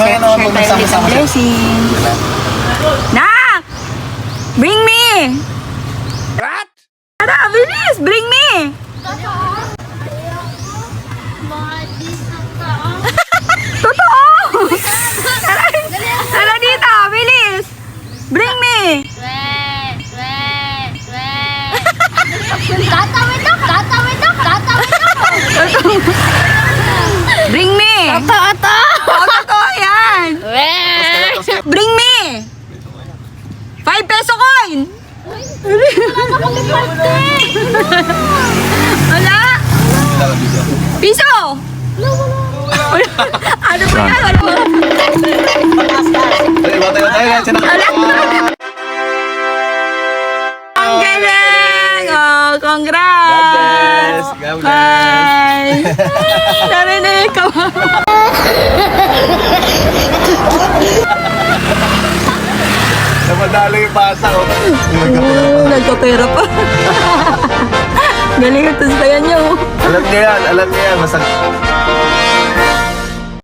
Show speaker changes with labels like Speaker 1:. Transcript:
Speaker 1: share tayo ulit ng blessing. Nak! Bring me!
Speaker 2: What?
Speaker 1: Tara, bilis! Bring me! Totoo! Tara, tara dito! Bilis! Bring me!
Speaker 3: Tatawid ako!
Speaker 1: Bring me!
Speaker 3: Ito!
Speaker 1: Oo, totoo yan! Bring me! 5 peso coin! Wala? Piso! Ano ba yan? Wala ba? Ang galing! Oh, congrats!
Speaker 2: God bless.
Speaker 1: Bye! Narinig ka ba?
Speaker 2: Napadalo yung bata ko.
Speaker 1: Nagkapera pa. Galing ang tasayan niyo.
Speaker 2: Alam niya yan. Basta